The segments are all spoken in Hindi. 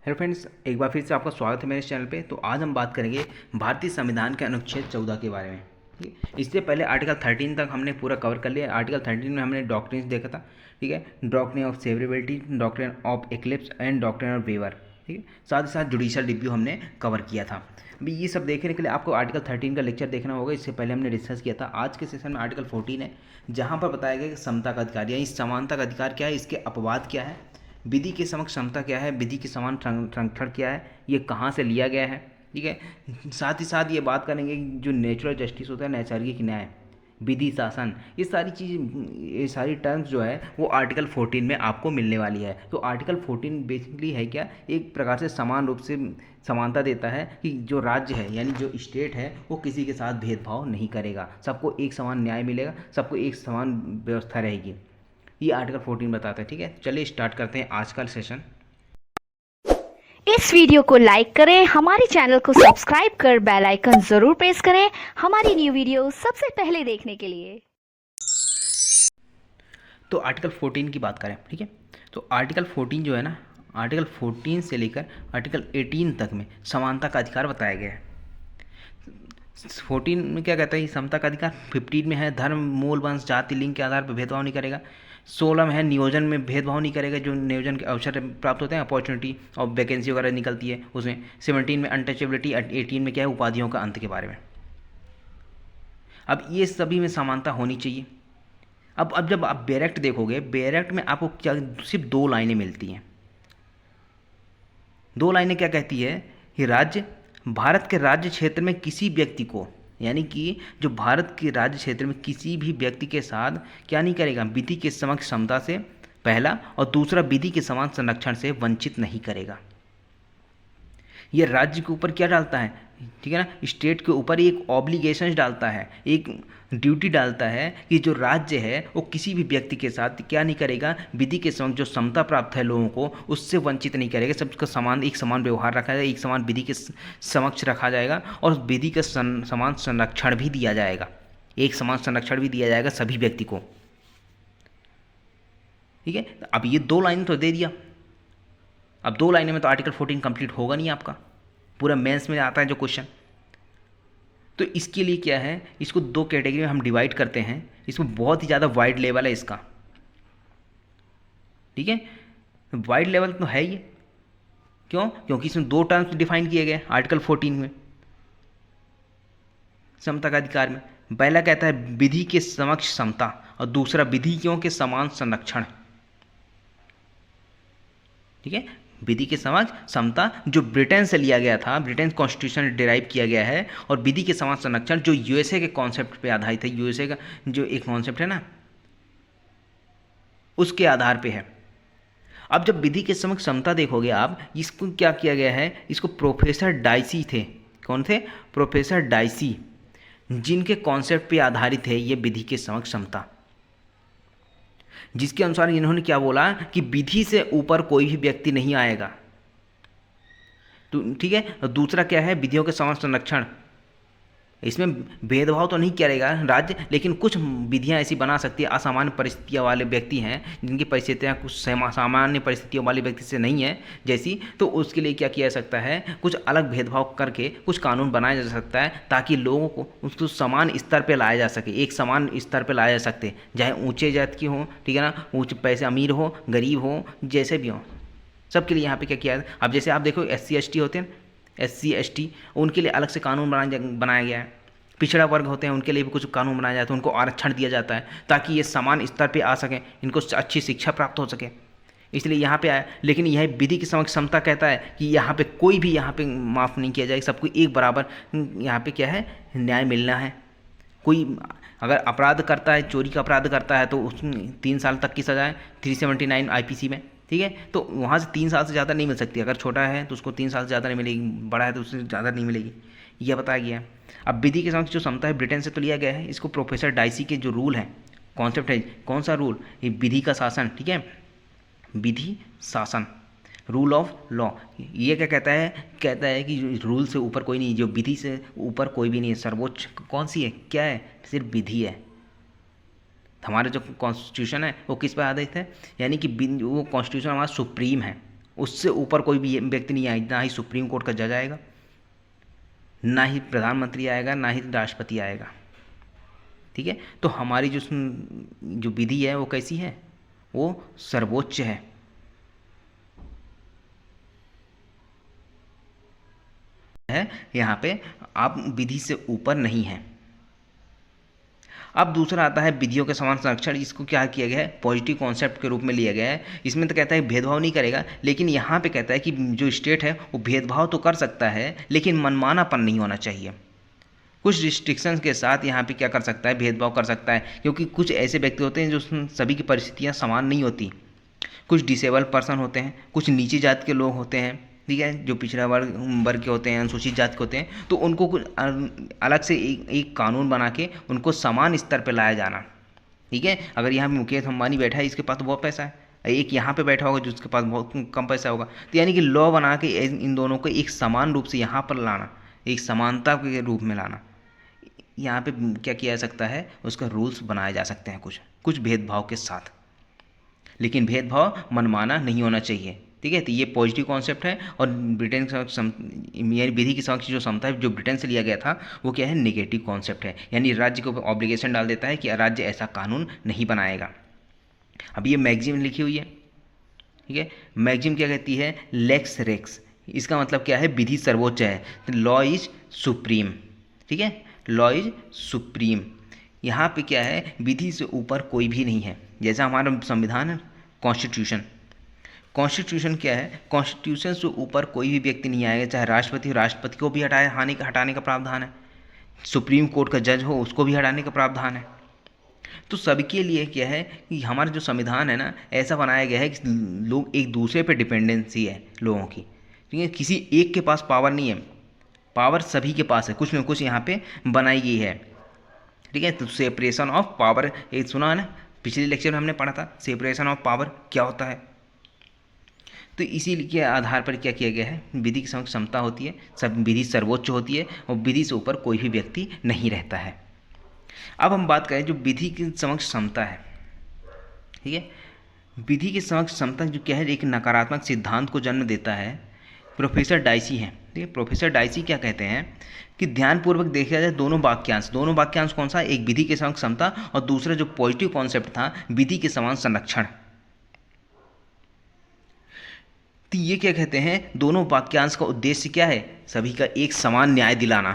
हेलो फ्रेंड्स, एक बार फिर से आपका स्वागत है मेरे चैनल पे। तो आज हम बात करेंगे भारतीय संविधान के अनुच्छेद 14 के बारे में। ठीक है, इससे पहले आर्टिकल 13 तक हमने पूरा कवर कर लिया। आर्टिकल 13 में हमने डॉक्ट्रिन्स देखा था। ठीक है, doctrine of severability, doctrine of eclipse and doctrine of waiver. ठीक है, साथ ही साथ जुडिशियल रिव्यू हमने कवर किया था। अभी ये सब देखने के लिए आपको आर्टिकल 13 का लेक्चर देखना होगा। इससे पहले हमने डिस्कस किया था। आज के सेशन में आर्टिकल 14 है, जहाँ पर बताया गया कि समता का अधिकार यानी समानता का अधिकार क्या है, इसके अपवाद क्या है, विधि के समक्ष समता क्या है, विधि के समान संरक्षण क्या है, ये कहाँ से लिया गया है। ठीक है, साथ ही साथ ये बात करेंगे कि जो नेचुरल जस्टिस होता है, नैसर्गिक न्याय, विधि शासन, ये सारी चीज़, ये सारी टर्म्स जो है वो आर्टिकल 14 में आपको मिलने वाली है। तो आर्टिकल 14 बेसिकली है क्या, एक प्रकार से समान रूप से समानता देता है कि जो राज्य है यानी जो स्टेट है वो किसी के साथ भेदभाव नहीं करेगा, सबको एक समान न्याय मिलेगा, सबको एक समान व्यवस्था रहेगी। ये आर्टिकल 14 बताता है। ठीक है, चलिए स्टार्ट करते हैं आज का सेशन। इस वीडियो को लाइक करें, हमारे चैनल को सब्सक्राइब कर बेल आइकन जरूर प्रेस करें हमारी न्यू वीडियो सबसे पहले देखने के लिए। तो आर्टिकल 14 की बात करें। ठीक है, तो आर्टिकल 14 जो है ना, आर्टिकल 14 से लेकर आर्टिकल 18 तक में समानता का अधिकार बताया गया है। 14 में क्या कहता है, समता का अधिकार। 15 में है धर्म, मूल, वंश, जाति, लिंग के आधार पर भेदभाव नहीं करेगा। 16 में है नियोजन में भेदभाव नहीं करेगा, जो नियोजन के अवसर प्राप्त होते हैं, अपॉर्चुनिटी और वैकेंसी वगैरह निकलती है उसमें। 17 में अनटचेबिलिटी। 18 में क्या है, उपाधियों का अंत के बारे में। अब ये सभी में समानता होनी चाहिए। अब जब आप बैरक्ट देखोगे, बैरक्ट में आपको क्या सिर्फ दो लाइनें मिलती हैं। दो लाइनें क्या कहती है कि राज्य, भारत के राज्य क्षेत्र में किसी व्यक्ति को, यानी कि जो भारत के राज्य क्षेत्र में किसी भी व्यक्ति के साथ क्या नहीं करेगा, विधि के समक्ष समता से, पहला, और दूसरा विधि के समान संरक्षण से वंचित नहीं करेगा। ये राज्य के ऊपर क्या डालता है, ठीक है ना, स्टेट के ऊपर एक ऑब्लिगेशंस डालता है, एक ड्यूटी डालता है कि जो राज्य है वो किसी भी व्यक्ति के साथ क्या नहीं करेगा, विधि के समक्ष जो समता प्राप्त है लोगों को, उससे वंचित नहीं करेगा। सबका समान, एक समान व्यवहार रखा जाएगा, एक समान विधि के समक्ष रखा जाएगा, और विधि का समान संरक्षण भी दिया जाएगा। एक समान संरक्षण भी दिया जाएगा सभी व्यक्ति को। ठीक है, अब ये दो लाइन तो दे दिया। अब दो लाइनों में तो आर्टिकल 14 कंप्लीट होगा नहीं आपका, पूरा मेंस में आता है जो क्वेश्चन। तो इसके लिए क्या है, इसको दो कैटेगरी में हम डिवाइड करते हैं। इसमें बहुत ही ज़्यादा वाइड लेवल है इसका। ठीक है, वाइड लेवल तो है ही। क्यों? क्योंकि इसमें दो टर्म्स डिफाइन किए गए आर्टिकल 14 में समता का अधिकार में। पहला कहता है विधि के समक्ष समता, और दूसरा विधियों के समान संरक्षण। ठीक है, विधि के समक्ष समता जो ब्रिटेन से लिया गया था, ब्रिटेन कॉन्स्टिट्यूशन डिराइव किया गया है, और विधि के समान संरक्षण जो यूएसए के कॉन्सेप्ट पे आधारित है। यूएसए का जो एक कॉन्सेप्ट है ना, उसके आधार पे है। अब जब विधि के समक्ष समता देखोगे आप, इसको क्या किया गया है, इसको प्रोफेसर डाइसी थे। कौन थे? प्रोफेसर डाइसी, जिनके कॉन्सेप्ट पे आधारित है ये विधि के समक्ष समता, जिसके अनुसार इन्होंने क्या बोला कि विधि से ऊपर कोई भी व्यक्ति नहीं आएगा। तो ठीक है, दूसरा क्या है, विधियों के समान संरक्षण। इसमें भेदभाव तो नहीं करेगा राज्य, लेकिन कुछ विधियां ऐसी बना सकती है, असामान्य परिस्थितियों वाले व्यक्ति हैं, जिनकी परिस्थितियां कुछ सामान्य परिस्थितियों वाले व्यक्ति से नहीं है जैसी, तो उसके लिए क्या किया जा सकता है, कुछ अलग भेदभाव करके कुछ कानून बनाया जा सकता है, ताकि लोगों को उसको समान स्तर पर लाया जा सके, एक समान स्तर पर लाया जा सकते, चाहे ऊँचे जात की हो, ठीक है ना, ऊँचे पैसे, अमीर हो, गरीब हो, जैसे भी हो, सबके लिए यहाँ पे क्या किया है। अब जैसे आप देखो SC ST होते हैं, SC ST, उनके लिए अलग से कानून बनाया गया है। पिछड़ा वर्ग होते हैं, उनके लिए भी कुछ कानून बनाया जाता है, उनको आरक्षण दिया जाता है, ताकि ये समान स्तर पे आ सकें, इनको अच्छी शिक्षा प्राप्त हो सके, इसलिए यहाँ पे आया। लेकिन यह विधि की समक्ष समता कहता है कि यहाँ पे कोई भी यहाँ पे माफ़ नहीं किया जाएगा, सबको एक बराबर यहाँ पे क्या है, न्याय मिलना है। कोई अगर अपराध करता है, चोरी का अपराध करता है, तो उसमें 3 साल तक की सज़ा है 379 IPC में। ठीक है, तो वहाँ से 3 साल से ज़्यादा नहीं मिल सकती। अगर छोटा है तो उसको 3 साल से ज़्यादा नहीं मिलेगी, बड़ा है तो उससे ज़्यादा नहीं मिलेगी, यह बताया गया है। अब विधि के समक्ष जो समता है ब्रिटेन से तो लिया गया है, इसको प्रोफेसर डाइसी के जो रूल है, कॉन्सेप्ट है, कौन सा रूल, ये विधि का शासन। ठीक है, विधि शासन, रूल ऑफ लॉ। ये क्या कहता है, कहता है कि रूल से ऊपर कोई नहीं, जो विधि से ऊपर कोई भी नहीं है, सर्वोच्च कौन सी है, क्या है, सिर्फ विधि है। हमारा जो कॉन्स्टिट्यूशन है वो किस पर आधारित है, यानी कि वो कॉन्स्टिट्यूशन हमारा सुप्रीम है, उससे ऊपर कोई भी व्यक्ति नहीं आएगा, ना ही सुप्रीम कोर्ट का जज आएगा, ना ही प्रधानमंत्री आएगा, ना ही राष्ट्रपति आएगा। ठीक है, तो हमारी जो विधि है वो कैसी है, वो सर्वोच्च है। यहाँ पे आप विधि से ऊपर नहीं हैं। अब दूसरा आता है विधियों के समान संरक्षण। इसको क्या किया गया है, पॉजिटिव कॉन्सेप्ट के रूप में लिया गया है। इसमें तो कहता है भेदभाव नहीं करेगा, लेकिन यहाँ पे कहता है कि जो स्टेट है वो भेदभाव तो कर सकता है, लेकिन मनमानापन नहीं होना चाहिए। कुछ रिस्ट्रिक्शंस के साथ यहाँ पे क्या कर सकता है, भेदभाव कर सकता है, क्योंकि कुछ ऐसे व्यक्ति होते हैं जो सभी की परिस्थितियाँ समान नहीं होती। कुछ डिसेबल पर्सन होते हैं, कुछ नीची जाति के लोग होते हैं, ठीक है, जो पिछड़ा वर्ग के होते हैं, अनुसूचित जाति के होते हैं, तो उनको कुछ अलग से एक कानून बना के उनको समान स्तर पर लाया जाना। ठीक है, अगर यहाँ पे मुकेश अंबानी बैठा है, इसके पास तो बहुत पैसा है, एक यहाँ पे बैठा होगा जिसके पास बहुत कम पैसा होगा, तो यानी कि लॉ बना के इन दोनों को एक समान रूप से यहाँ पर लाना, एक समानता के रूप में लाना। यहाँ पे क्या किया जा सकता है, उसका रूल्स बनाए जा सकते हैं कुछ भेदभाव के साथ, लेकिन भेदभाव मनमाना नहीं होना चाहिए। ठीक है, तो ये पॉजिटिव कॉन्सेप्ट है। और ब्रिटेन के विधि के समक्ष जो समता है जो ब्रिटेन से लिया गया था, वो क्या है, नेगेटिव कॉन्सेप्ट है, यानी राज्य को ऑब्लिगेशन डाल देता है कि राज्य ऐसा कानून नहीं बनाएगा। अब ये मैगजीम लिखी हुई है, ठीक है, मैगजीम क्या कहती है, लेक्स रेक्स। इसका मतलब क्या है, विधि सर्वोच्च है, लॉ इज सुप्रीम। ठीक है, लॉ इज सुप्रीम। यहाँ पे क्या है, विधि से ऊपर कोई भी नहीं है। जैसा हमारा संविधान है, कॉन्स्टिट्यूशन क्या है, कॉन्स्टिट्यूशन से ऊपर कोई भी व्यक्ति नहीं आएगा, चाहे राष्ट्रपति को भी हटाने का प्रावधान है, सुप्रीम कोर्ट का जज हो उसको भी हटाने का प्रावधान है। तो सबके लिए क्या है कि हमारा जो संविधान है ना, ऐसा बनाया गया है कि लोग एक दूसरे पे डिपेंडेंसी है लोगों की। ठीक है, किसी एक के पास पावर नहीं है, पावर सभी के पास है, कुछ न कुछ यहाँ पे बनाई गई है। ठीक है, तो सेपरेशन ऑफ पावर, एक सुना है ना, पिछले लेक्चर में हमने पढ़ा था सेपरेशन ऑफ पावर क्या होता है। तो इसी के आधार पर क्या किया गया है, विधि की समक्ष समता होती है, सब विधि सर्वोच्च होती है और विधि से ऊपर कोई भी व्यक्ति नहीं रहता है। अब हम बात करें जो विधि की समक्ष समता है। ठीक है, विधि की समक्ष समता जो क्या है, एक नकारात्मक सिद्धांत को जन्म देता है। प्रोफेसर डाइसी हैं, ठीक है, प्रोफेसर डाइसी क्या कहते हैं कि ध्यानपूर्वक देखा जाए दोनों वाक्यांश कौन सा, एक विधि के समक्ष समता और दूसरा जो पॉजिटिव कॉन्सेप्ट था विधि के समान संरक्षण। तो ये क्या कहते हैं, दोनों वाक्यांश का उद्देश्य क्या है, सभी का एक समान न्याय दिलाना।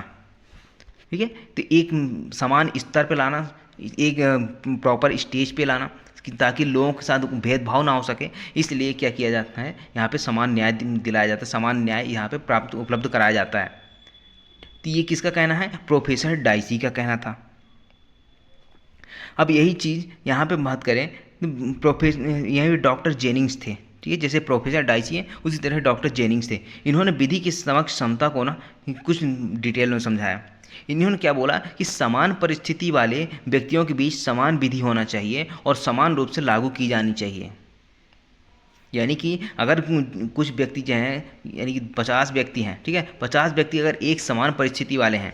ठीक है, तो एक समान स्तर पे लाना, एक प्रॉपर स्टेज पे लाना, ताकि लोगों के साथ भेदभाव ना हो सके। इसलिए क्या किया जाता है, यहाँ पे समान न्याय दिलाया जाता है, समान न्याय यहाँ पे उपलब्ध कराया जाता है। तो ये किसका कहना है, प्रोफेसर डाइसी का कहना था। अब यही चीज़ यहाँ पे बात करें, यहाँ पे डॉक्टर जेनिंग्स थे। ठीक है, जैसे प्रोफेसर डाइसी हैं उसी तरह डॉक्टर जेनिंग्स थे। इन्होंने विधि की समक्ष समता को ना कुछ डिटेल में समझाया। इन्होंने क्या बोला कि समान परिस्थिति वाले व्यक्तियों के बीच समान विधि होना चाहिए और समान रूप से लागू की जानी चाहिए। यानी कि अगर कुछ व्यक्ति जो हैं, यानी कि 50 व्यक्ति हैं, ठीक है, 50 व्यक्ति अगर एक समान परिस्थिति वाले हैं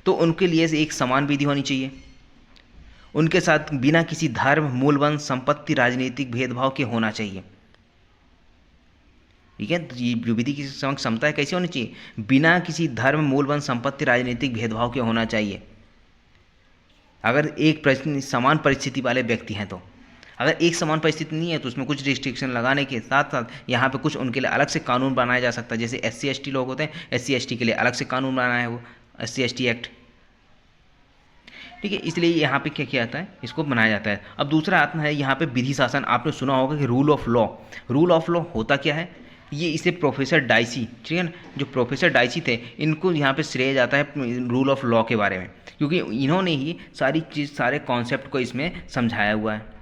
तो उनके लिए एक समान विधि होनी चाहिए, उनके साथ बिना किसी धर्म, मूलवंश, संपत्ति, राजनीतिक भेदभाव के होना चाहिए। ठीक है, तो ये जो विधि की समक्ष समता है कैसी होनी चाहिए, बिना किसी धर्म, मूलवंश, संपत्ति, राजनीतिक भेदभाव के होना चाहिए। अगर एक समान परिस्थिति वाले व्यक्ति हैं तो, अगर एक समान परिस्थिति नहीं है तो उसमें कुछ रिस्ट्रिक्शन लगाने के साथ साथ यहाँ पे कुछ उनके लिए अलग से कानून बनाया जा सकता है। जैसे SC/ST लोग होते हैं, SC/ST के लिए अलग से कानून बनाया है, वो SC/ST एक्ट। ठीक है, इसलिए यहाँ पे क्या किया जाता है, इसको बनाया जाता है। अब दूसरा आता है यहाँ पे विधि शासन। आपने सुना होगा कि rule of law. Rule of law होता क्या है, ये इसे प्रोफेसर डाइसी, ठीक है ना, जो प्रोफेसर डाइसी थे, इनको यहाँ पे श्रेय जाता है रूल ऑफ लॉ के बारे में, क्योंकि इन्होंने ही सारी चीज़, सारे कॉन्सेप्ट को इसमें समझाया हुआ है।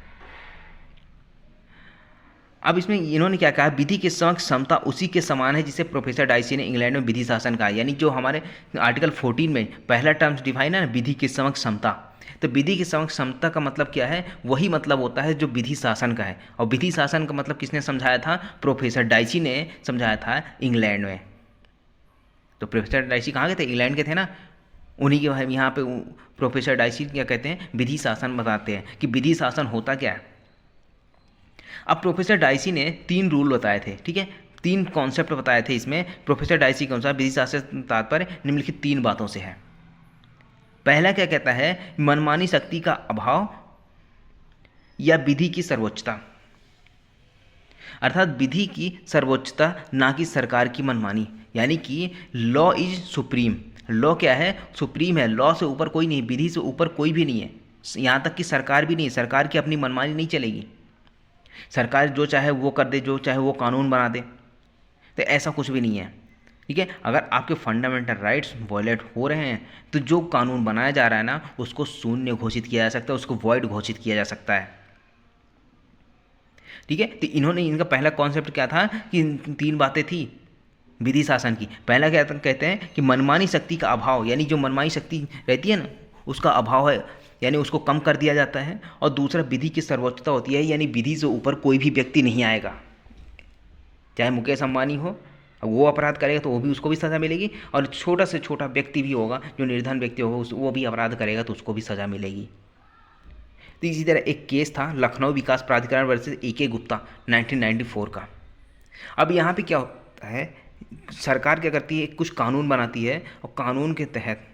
अब इसमें इन्होंने क्या कहा, विधि के समक्ष समता उसी के समान है जिसे प्रोफेसर डाइसी ने इंग्लैंड में विधि शासन कहा। यानी जो हमारे आर्टिकल 14 में पहला टर्म्स डिफाइन है ना, विधि के समक्ष समता, तो विधि के समक्ष समता का मतलब क्या है, वही मतलब होता है जो विधि शासन का है। और विधि शासन का मतलब किसने समझाया था, प्रोफेसर डाइसी ने समझाया था इंग्लैंड में। तो प्रोफेसर डाइसी कहाँ के थे, इंग्लैंड के थे ना, उन्हीं के यहाँ पे प्रोफेसर डाइसी क्या कहते हैं, विधि शासन बताते हैं कि विधि शासन होता क्या है। अब प्रोफेसर डाइसी ने 3 रूल बताए थे। ठीक है, 3 कॉन्सेप्ट बताए थे इसमें प्रोफेसर डाइसी के अनुसार विधि शास्त्र से तात्पर्य निम्नलिखित 3 बातों से है। पहला क्या कहता है, मनमानी शक्ति का अभाव या विधि की सर्वोच्चता, अर्थात विधि की सर्वोच्चता ना कि सरकार की मनमानी, यानी कि लॉ इज सुप्रीम। लॉ क्या है, सुप्रीम है, लॉ से ऊपर कोई नहीं, विधि से ऊपर कोई भी नहीं है, यहाँ तक कि सरकार भी नहीं, सरकार की अपनी मनमानी नहीं चलेगी, सरकार जो चाहे वो कर दे, जो चाहे वो कानून बना दे, तो ऐसा कुछ भी नहीं है। ठीक है, अगर आपके फंडामेंटल राइट्स वॉयलेट हो रहे हैं तो जो कानून बनाया जा रहा है ना उसको शून्य घोषित किया जा सकता है, उसको वॉइड घोषित किया जा सकता है। ठीक है, तो इनका पहला कॉन्सेप्ट क्या था कि 3 बातें थी विधि शासन की। पहला क्या कहते हैं कि मनमानी शक्ति का अभाव, यानी जो मनमानी शक्ति रहती है ना उसका अभाव है, यानी उसको कम कर दिया जाता है। और दूसरा विधि की सर्वोच्चता होती है, यानी विधि से ऊपर कोई भी व्यक्ति नहीं आएगा, चाहे मुकेश अंबानी हो, वो अपराध करेगा तो वो भी, उसको भी सज़ा मिलेगी, और छोटा से छोटा व्यक्ति भी होगा जो निर्धन व्यक्ति होगा वो भी अपराध करेगा तो उसको भी सज़ा मिलेगी। तो इसी तरह एक केस था लखनऊ विकास प्राधिकरण वर्सेस AK गुप्ता 1994 का। अब यहाँ पे क्या होता है, सरकार क्या करती है, कुछ कानून बनाती है और कानून के तहत,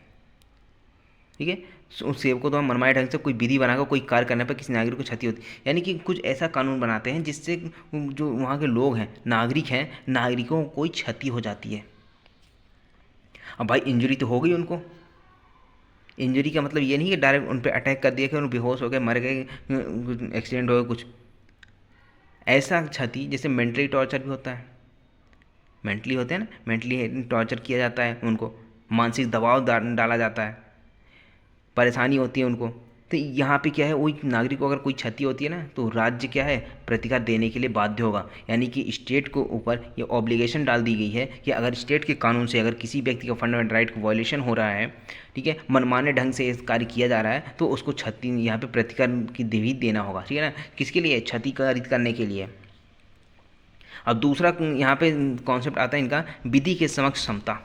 ठीक है, उस सेवकों द्वारा मनमाने ढंग से कोई विधि बनाकर कोई कार्य करने पर किसी नागरिक को क्षति होती है, यानी कि कुछ ऐसा कानून बनाते हैं जिससे जो वहाँ के लोग हैं, नागरिक हैं, नागरिकों को कोई क्षति हो जाती है। अब भाई इंजरी तो हो गई उनको, इंजरी का मतलब ये नहीं कि डायरेक्ट उन पर अटैक कर दिया कि उन बेहोश हो गए, मर गए, एक्सीडेंट हो गया कुछ, ऐसा क्षति जैसे मेंटली टॉर्चर भी होता है, मेंटली होते हैं ना, मेंटली टॉर्चर किया जाता है, उनको मानसिक दबाव डाला जाता है, परेशानी होती है उनको। तो यहाँ पे क्या है, वही नागरिक को अगर कोई क्षति होती है ना तो राज्य क्या है, प्रतिकार देने के लिए बाध्य होगा, यानी कि स्टेट को ऊपर ये ऑब्लिगेशन डाल दी गई है कि अगर स्टेट के कानून से अगर किसी व्यक्ति का फंडामेंटल राइट को वायलेशन हो रहा है, ठीक है, मनमाने ढंग से इस कार्य किया जा रहा है, तो उसको क्षति यहाँ पे प्रतिकार की भी देना होगा। ठीक है ना, किसके लिए, क्षतिकारित करने के लिए। अब दूसरा यहाँ पे कॉन्सेप्ट आता है इनका, विधि के समक्ष समता।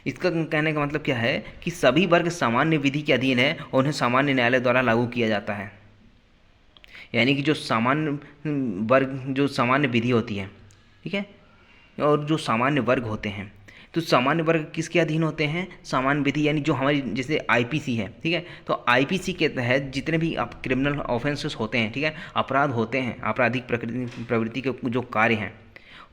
इसका कहने का मतलब क्या है कि सभी वर्ग सामान्य विधि के अधीन है और उन्हें सामान्य न्यायालय द्वारा लागू किया जाता है, यानी कि जो सामान्य वर्ग, जो सामान्य विधि होती है, ठीक है, और जो सामान्य वर्ग होते हैं, तो सामान्य वर्ग किसके अधीन होते हैं, सामान्य विधि, यानी जो हमारी जैसे IPC है, ठीक है, तो IPC के तहत जितने भी क्रिमिनल ऑफेंसेस होते हैं, ठीक है, अपराध होते हैं, आपराधिक प्रवृत्ति के जो कार्य हैं,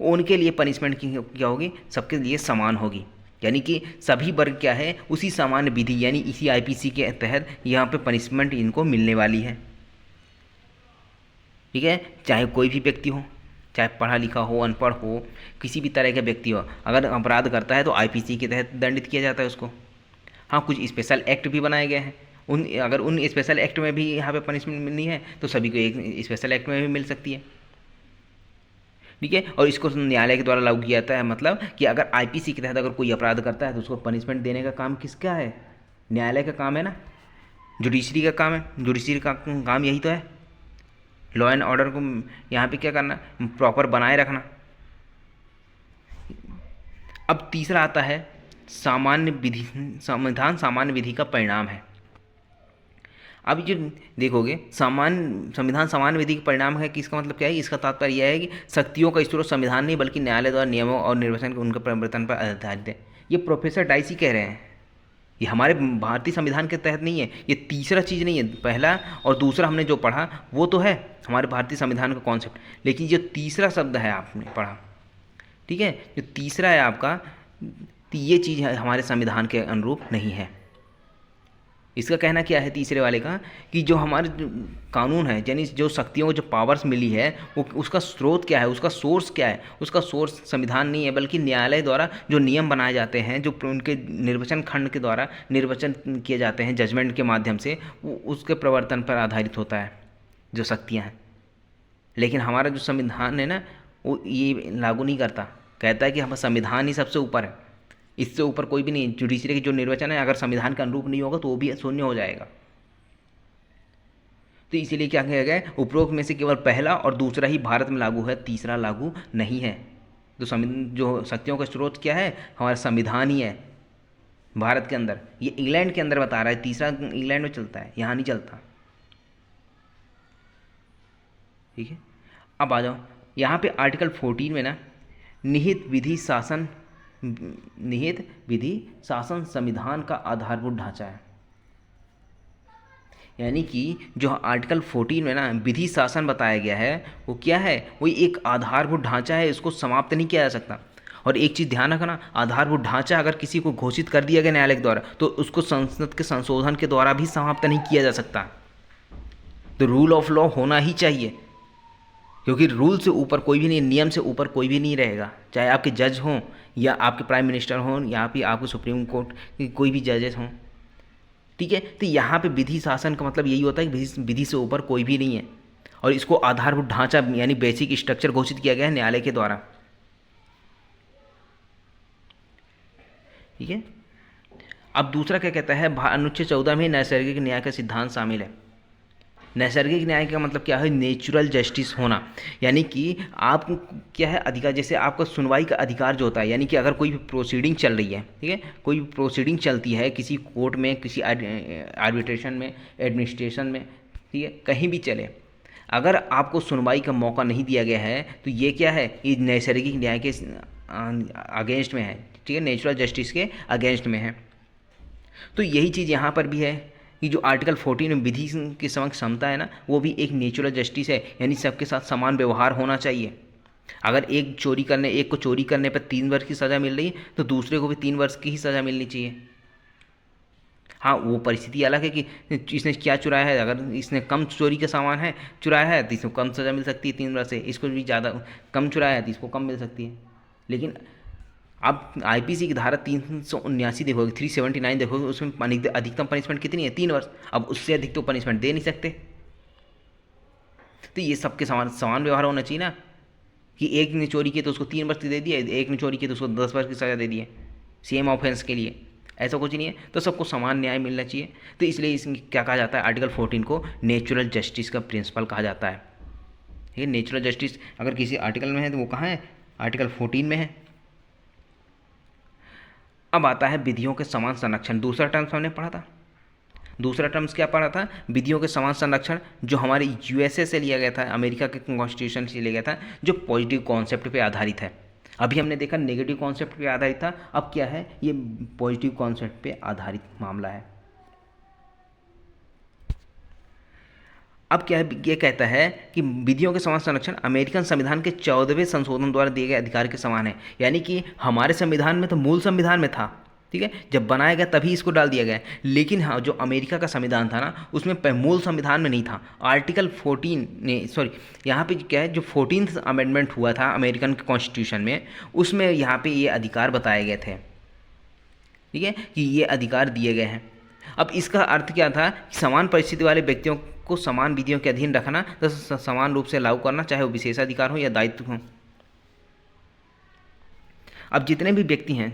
उनके लिए पनिशमेंट की क्या होगी, सबके लिए समान होगी, यानी कि सभी वर्ग क्या है, उसी सामान्य विधि यानी इसी IPC के तहत यहाँ पे पनिशमेंट इनको मिलने वाली है। ठीक है, चाहे कोई भी व्यक्ति हो, चाहे पढ़ा लिखा हो, अनपढ़ हो, किसी भी तरह का व्यक्ति हो, अगर अपराध करता है तो IPC के तहत दंडित किया जाता है उसको। हाँ, कुछ स्पेशल एक्ट भी बनाए गए हैं, अगर उन स्पेशल एक्ट में भी यहाँ पे पनिशमेंट मिलनी है तो सभी को एक स्पेशल एक्ट में भी मिल सकती है। ठीक है, और इसको न्यायालय के द्वारा लागू किया जाता है, मतलब कि अगर IPC के तहत अगर कोई अपराध करता है तो उसको पनिशमेंट देने का काम किसका है, न्यायालय का काम है ना, जुडिशरी का काम है, जुडिशरी का काम यही तो है, लॉ एंड ऑर्डर को यहाँ पे क्या करना, प्रॉपर बनाए रखना। अब तीसरा आता है सामान्य विधि, संविधान सामान्य विधि का परिणाम है। अब जो देखोगे संविधान सामान्य विधि के परिणाम है कि इसका मतलब क्या है, इसका तात्पर्य यह है कि शक्तियों का स्रोत संविधान नहीं बल्कि न्यायालय द्वारा नियमों और निर्वाचन के उनके परिवर्तन पर आधारित है। ये प्रोफेसर डाइसी कह रहे हैं, ये हमारे भारतीय संविधान के तहत नहीं है, ये तीसरा चीज़ नहीं है। पहला और दूसरा हमने जो पढ़ा वो तो है हमारे भारतीय संविधान का कॉन्सेप्ट, लेकिन जो तीसरा शब्द है आपने पढ़ा, ठीक है, जो तीसरा है आपका, तो ये चीज़ हमारे संविधान के अनुरूप नहीं है। इसका कहना क्या है तीसरे वाले का, कि जो हमारे कानून है, यानी जो शक्तियों को जो पावर्स मिली है वो उसका स्रोत क्या है, उसका सोर्स क्या है, उसका सोर्स संविधान नहीं है बल्कि न्यायालय द्वारा जो नियम बनाए जाते हैं, जो उनके निर्वाचन खंड के द्वारा निर्वाचन किए जाते हैं जजमेंट के माध्यम से, वो उसके प्रवर्तन पर आधारित होता है जो शक्तियाँ हैं। लेकिन हमारा जो संविधान है ना वो ये लागू नहीं करता, कहता है कि हमारा संविधान ही सबसे ऊपर है, इससे ऊपर कोई भी नहीं। जुडिशरी की जो निर्वाचन है अगर संविधान के अनुरूप नहीं होगा तो वो भी शून्य हो जाएगा। तो इसीलिए क्या कहा गया है, उपरोक्त में से केवल पहला और दूसरा ही भारत में लागू है, तीसरा लागू नहीं है। तो जो शक्तियों का स्रोत क्या है, हमारा संविधान ही है भारत के अंदर। ये इंग्लैंड के अंदर बता रहा है, तीसरा इंग्लैंड में चलता है, यहाँ नहीं चलता। ठीक है, अब आ जाओ यहाँ पे आर्टिकल 14 में ना निहित विधि शासन संविधान का आधारभूत ढांचा है। यानी कि जो आर्टिकल 14 में ना विधि शासन बताया गया है वो क्या है, वो एक आधारभूत ढांचा है, इसको समाप्त नहीं किया जा सकता। और एक चीज़ ध्यान रखना, आधारभूत ढांचा अगर किसी को घोषित कर दिया गया न्यायालय के द्वारा तो उसको संसद के संशोधन के द्वारा भी समाप्त नहीं किया जा सकता। तो रूल ऑफ लॉ होना ही चाहिए, क्योंकि रूल से ऊपर कोई भी नहीं, नियम से ऊपर कोई भी नहीं रहेगा, चाहे आपके जज हों या आपके प्राइम मिनिस्टर हों या फिर आपके सुप्रीम कोर्ट के कोई भी जजेस हों। ठीक है, तो यहाँ पे विधि शासन का मतलब यही होता है कि विधि से ऊपर कोई भी नहीं है, और इसको आधारभूत ढांचा यानी बेसिक स्ट्रक्चर घोषित किया गया है न्यायालय के द्वारा। ठीक है, अब दूसरा क्या कहता है, अनुच्छेद 14 में नैसर्गिक न्याय का सिद्धांत शामिल है। नैसर्गिक न्याय का मतलब क्या है, नेचुरल जस्टिस होना। यानी कि आप क्या है अधिकार, जैसे आपका सुनवाई का अधिकार जो होता है, यानी कि अगर कोई भी प्रोसीडिंग चल रही है, ठीक है, कोई भी प्रोसीडिंग चलती है किसी कोर्ट में, किसी आर्बिट्रेशन में, एडमिनिस्ट्रेशन में, ठीक है, कहीं भी चले, अगर आपको सुनवाई का मौका नहीं दिया गया है तो ये क्या है, ये नैसर्गिक न्याय के अगेंस्ट में है। ठीक है, नेचुरल जस्टिस के अगेंस्ट में है। तो यही चीज़ यहाँ पर भी है कि जो आर्टिकल 14 में विधि के समक्ष क्षमता है ना, वो भी एक नेचुरल जस्टिस है, यानी सबके साथ समान व्यवहार होना चाहिए। अगर एक को चोरी करने पर 3 वर्ष की सज़ा मिल रही है तो दूसरे को भी 3 वर्ष की ही सज़ा मिलनी चाहिए। हाँ, वो परिस्थिति अलग है कि इसने क्या चुराया है, अगर इसने कम चोरी का सामान है चुराया है तो इसको कम सज़ा मिल सकती है 3 वर्ष से, इसको भी ज़्यादा कम चुराया है तो इसको कम मिल सकती है। लेकिन आप आईपीसी की धारा 379 देखोगे, 379 देखोगे, उसमें अधिकतम पनिशमेंट कितनी है, 3 वर्ष। अब उससे अधिक तो पनिशमेंट दे नहीं सकते। तो ये सबके समान व्यवहार होना चाहिए ना, कि एक ने चोरी की तो उसको 3 वर्ष दे दिए, एक ने चोरी की तो उसको 10 वर्ष की सज़ा दे दिए, सेम ऑफेंस के लिए। ऐसा कुछ नहीं है, तो सबको समान न्याय मिलना चाहिए। तो इसलिए इसमें क्या कहा जाता है, आर्टिकल 14 को नेचुरल जस्टिस का प्रिंसिपल कहा जाता है। ठीक है, नेचुरल जस्टिस अगर किसी आर्टिकल में है तो वो कहाँ है, आर्टिकल 14 में है। अब आता है विधियों के समान संरक्षण। दूसरा टर्म्स हमने पढ़ा था, दूसरा टर्म्स क्या पढ़ा था, विधियों के समान संरक्षण, जो हमारे यूएसए से लिया गया था, अमेरिका के कॉन्स्टिट्यूशन से लिया गया था, जो पॉजिटिव कॉन्सेप्ट पे आधारित है। अभी हमने देखा नेगेटिव कॉन्सेप्ट पे आधारित था, अब क्या है, ये पॉजिटिव कॉन्सेप्ट पे आधारित मामला है। अब क्या है, ये कहता है कि विधियों के समान संरक्षण अमेरिकन संविधान के 14वें संशोधन द्वारा दिए गए अधिकार के समान है। यानी कि हमारे संविधान में तो मूल संविधान में था, ठीक है, जब बनाया गया तभी इसको डाल दिया गया, लेकिन हाँ जो अमेरिका का संविधान था ना, उसमें मूल संविधान में नहीं था। आर्टिकल 14 ने यहाँ पे क्या है, जो 14th अमेंडमेंट हुआ था अमेरिकन कॉन्स्टिट्यूशन में, उसमें यहाँ पे ये अधिकार बताए गए थे। ठीक है, कि ये अधिकार दिए गए हैं। अब इसका अर्थ क्या था, समान परिस्थिति वाले व्यक्तियों को समान विधियों के अधीन रखना, तो समान रूप से लागू करना, चाहे वो विशेषाधिकार हो या दायित्व हो। अब जितने भी व्यक्ति हैं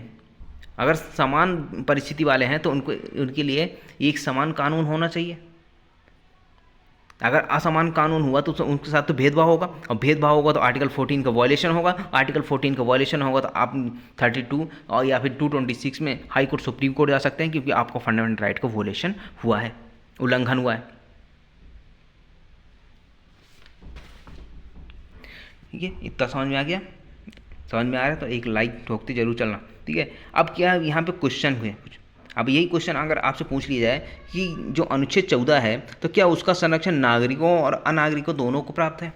अगर समान परिस्थिति वाले हैं तो उनके लिए एक समान कानून होना चाहिए। अगर असमान कानून हुआ तो उनके साथ तो भेदभाव होगा, और भेदभाव होगा तो आर्टिकल 14 का वायलेशन होगा। आर्टिकल 14 का वायलेशन होगा तो आप 32 और या फिर 226 में हाई कोर्ट सुप्रीम कोर्ट जा सकते हैं, क्योंकि आपको फंडामेंटल राइट का वायलेशन हुआ है, उल्लंघन हुआ है। ठीक है, इतना समझ में आ गया? समझ में आ रहा है तो एक लाइक ठोकते जरूर चलना। ठीक है, अब क्या यहाँ पे क्वेश्चन हुए कुछ। अब यही क्वेश्चन अगर आपसे पूछ लिया जाए कि जो अनुच्छेद 14 है तो क्या उसका संरक्षण नागरिकों और अनागरिकों दोनों को प्राप्त है?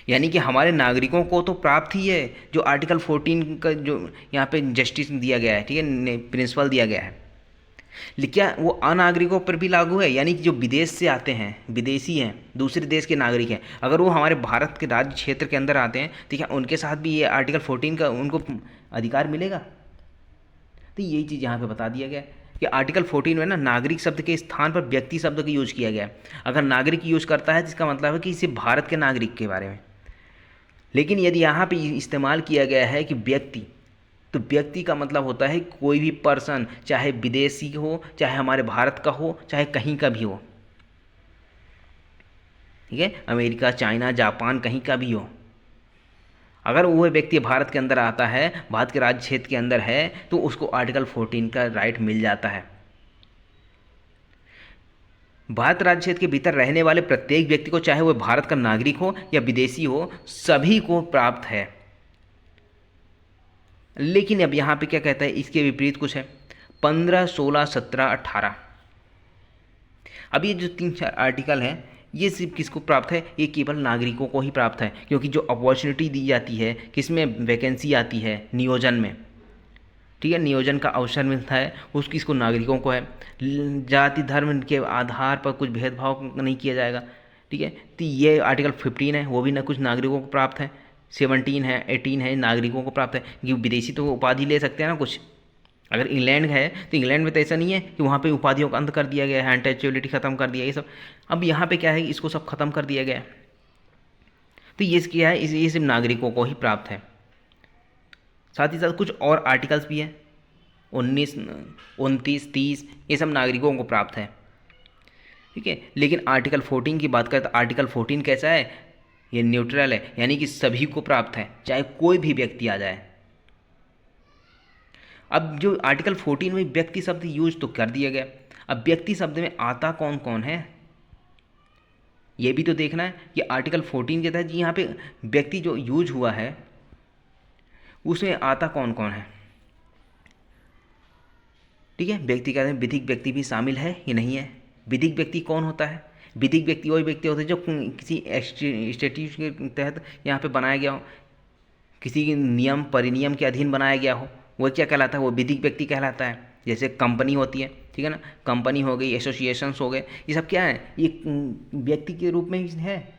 यानी कि हमारे नागरिकों को तो प्राप्त ही है, जो आर्टिकल 14 का जो यहाँ पे जस्टिस दिया गया है, ठीक है, प्रिंसिपल दिया गया है, लेकिन क्या वो अनागरिकों पर भी लागू है? यानी कि जो विदेश से आते हैं, विदेशी हैं, दूसरे देश के नागरिक हैं, अगर वो हमारे भारत के राज्य क्षेत्र के अंदर आते हैं तो क्या उनके साथ भी ये आर्टिकल 14 का उनको अधिकार मिलेगा? तो यही चीज़ यहाँ पे बता दिया गया कि आर्टिकल 14 में ना नागरिक शब्द के स्थान पर व्यक्ति शब्द का यूज किया गया है। अगर नागरिक यूज करता है तो इसका मतलब है कि इसे भारत के नागरिक के बारे में, लेकिन यदि यहाँ पे इस्तेमाल किया गया है कि व्यक्ति, तो व्यक्ति का मतलब होता है कोई भी पर्सन, चाहे विदेशी हो, चाहे हमारे भारत का हो, चाहे कहीं का भी हो। ठीक है, अमेरिका, चाइना, जापान, कहीं का भी हो, अगर वह व्यक्ति भारत के अंदर आता है, भारत के राज्य क्षेत्र के अंदर है, तो उसको आर्टिकल 14 का राइट मिल जाता है। भारत राज्य क्षेत्र के भीतर रहने वाले प्रत्येक व्यक्ति को, चाहे वह भारत का नागरिक हो या विदेशी हो, सभी को प्राप्त है। लेकिन अब यहाँ पे क्या कहता है, इसके विपरीत कुछ है, 15, 16, 17, 18। अब ये जो 3-4 आर्टिकल हैं, ये सिर्फ किसको प्राप्त है, ये केवल नागरिकों को ही प्राप्त है, क्योंकि जो अपॉर्चुनिटी दी जाती है, किसमें वैकेंसी आती है, नियोजन में, ठीक है, नियोजन का अवसर मिलता है, उस किसको, नागरिकों को है। जाति धर्म के आधार पर कुछ भेदभाव नहीं किया जाएगा, ठीक है। तो ये आर्टिकल 15 है, वो भी ना कुछ नागरिकों को प्राप्त है। 17 है, 18 है, नागरिकों को प्राप्त है, क्योंकि विदेशी तो उपाधि ले सकते हैं ना कुछ। अगर इंग्लैंड है तो इंग्लैंड में तो ऐसा नहीं है कि वहाँ पे उपाधियों का अंत कर दिया गया है, अनटचेबिलिटी खत्म कर दिया, ये सब। अब यहाँ पे क्या है, इसको सब खत्म कर दिया गया है। तो ये क्या है, ये सिर्फ नागरिकों को ही प्राप्त है। साथ ही साथ कुछ और आर्टिकल्स भी हैं, 19, 29, 30, ये सब नागरिकों को प्राप्त है, ठीक है। लेकिन आर्टिकल 14 की बात करें तो आर्टिकल 14 कैसा है, ये न्यूट्रल है, यानी कि सभी को प्राप्त है, चाहे कोई भी व्यक्ति आ जाए। अब जो आर्टिकल 14 में व्यक्ति शब्द यूज तो कर दिया गया, अब व्यक्ति शब्द में आता कौन कौन है, ये भी तो देखना है कि आर्टिकल 14 के तहत यहाँ पे व्यक्ति जो यूज हुआ है उसमें आता कौन कौन है, ठीक है। व्यक्ति कहते हैं, विधिक व्यक्ति भी शामिल है या नहीं है। विधिक व्यक्ति कौन होता है, विधिक व्यक्ति वही व्यक्ति होता है जो किसी स्टैट्यूट के तहत यहाँ पे बनाया गया हो, किसी नियम परिनियम के अधीन बनाया गया हो, वो क्या कहलाता है, वो विधिक व्यक्ति कहलाता है। जैसे कंपनी होती है, ठीक है ना, कंपनी हो गई, एसोसिएशंस हो गए, ये सब क्या है, ये व्यक्ति के रूप में ही है।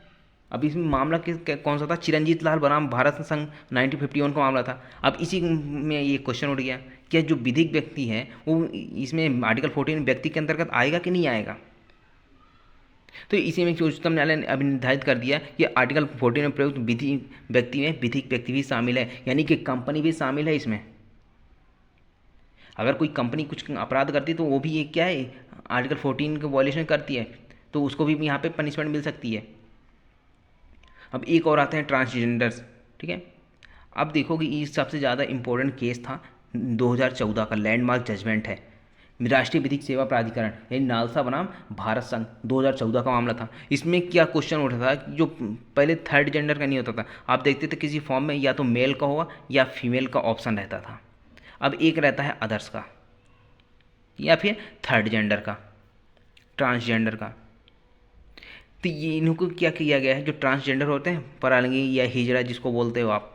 अब इसमें मामला कौन सा था, चिरंजीत लाल बनाम भारत संघ 1951 का मामला था। अब इसी में ये क्वेश्चन उठ गया, क्या जो विधिक व्यक्ति है वो इसमें आर्टिकल 14 व्यक्ति के अंतर्गत आएगा कि नहीं आएगा। तो इसी में उच्चतम न्यायालय ने अभी निर्धारित कर दिया कि आर्टिकल 14 में प्रयुक्त विधिक व्यक्ति में विधिक व्यक्ति भी शामिल है, यानी कि कंपनी भी शामिल है इसमें। अगर कोई कंपनी कुछ अपराध करती है तो वो भी ये क्या है, आर्टिकल 14 का वॉयलेशन करती है, तो उसको भी यहाँ पे पनिशमेंट मिल सकती है। अब एक और आते हैं ट्रांसजेंडर्स, ठीक है। अब देखो कि ये सबसे ज़्यादा इम्पोर्टेंट केस था 2014 का, लैंडमार्क जजमेंट है, राष्ट्रीय विधिक सेवा प्राधिकरण यानी नालसा बनाम भारत संघ 2014 का मामला था। इसमें क्या क्वेश्चन उठा था कि जो पहले थर्ड जेंडर का नहीं होता था, आप देखते थे किसी फॉर्म में या तो मेल का होगा या फीमेल का ऑप्शन रहता था, अब एक रहता है अदर्स का या फिर थर्ड जेंडर का, ट्रांसजेंडर का। तो ये इनको क्या किया गया है, जो ट्रांसजेंडर होते हैं, परालिंगी या हिजड़ा जिसको बोलते हो आप,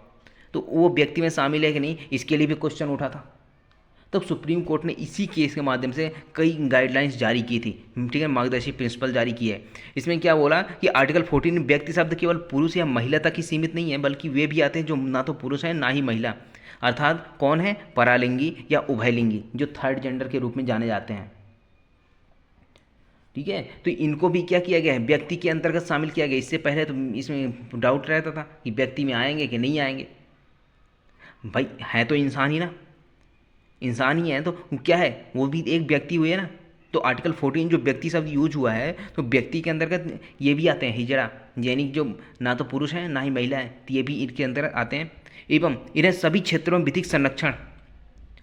तो वो व्यक्ति में शामिल है कि नहीं, इसके लिए भी क्वेश्चन उठा था। तब सुप्रीम कोर्ट ने इसी केस के माध्यम से कई गाइडलाइंस जारी की थी, ठीक है, मार्गदर्शी प्रिंसिपल जारी की है। इसमें क्या बोला कि आर्टिकल 14 में व्यक्ति शब्द केवल पुरुष या महिला तक ही सीमित नहीं है, बल्कि वे भी आते हैं जो ना तो पुरुष है ना ही महिला, अर्थात कौन है, परालिंगी या उभयलिंगी, जो थर्ड जेंडर के रूप में जाने जाते हैं, ठीक है। तो इनको भी क्या किया गया है, व्यक्ति के अंतर्गत शामिल किया गया। इससे पहले तो इसमें डाउट रहता था कि व्यक्ति में आएंगे कि नहीं आएंगे। भाई है तो इंसान ही ना, इंसान ही है तो क्या है, वो भी एक व्यक्ति हुए ना। तो आर्टिकल 14 जो व्यक्ति शब्द यूज हुआ है, तो व्यक्ति के अंतर्गत ये भी आते हैं हिजड़ा, यानी जो ना तो पुरुष है ना ही महिला है, तो ये भी इनके अंतर्गत आते हैं। एवं इन्हें सभी क्षेत्रों में विधिक संरक्षण,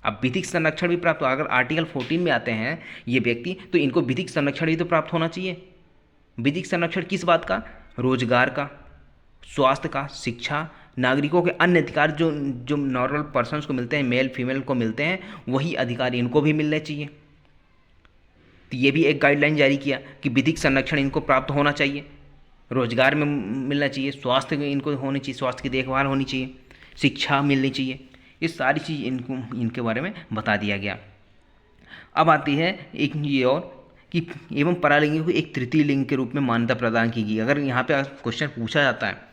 अब विधिक संरक्षण भी प्राप्त हो, अगर आर्टिकल 14 में आते हैं ये व्यक्ति, तो इनको विधिक संरक्षण भी तो प्राप्त होना चाहिए। विधिक संरक्षण किस बात का, रोजगार का, स्वास्थ्य का, शिक्षा, नागरिकों के अन्य अधिकार जो जो नॉर्मल पर्सन्स को मिलते हैं, मेल फीमेल को मिलते हैं, वही अधिकार इनको भी मिलने चाहिए। तो ये भी एक गाइडलाइन जारी किया कि विधिक संरक्षण इनको प्राप्त होना चाहिए, रोजगार में मिलना चाहिए, स्वास्थ्य में इनको होनी चाहिए, स्वास्थ्य की देखभाल होनी चाहिए, शिक्षा मिलनी चाहिए, ये सारी चीज़ इनके बारे में बता दिया गया। अब आती है एक ये और कि एवं परालिंगी को एक तृतीय लिंग के रूप में मान्यता प्रदान की गई। अगर यहाँ पे क्वेश्चन पूछा जाता है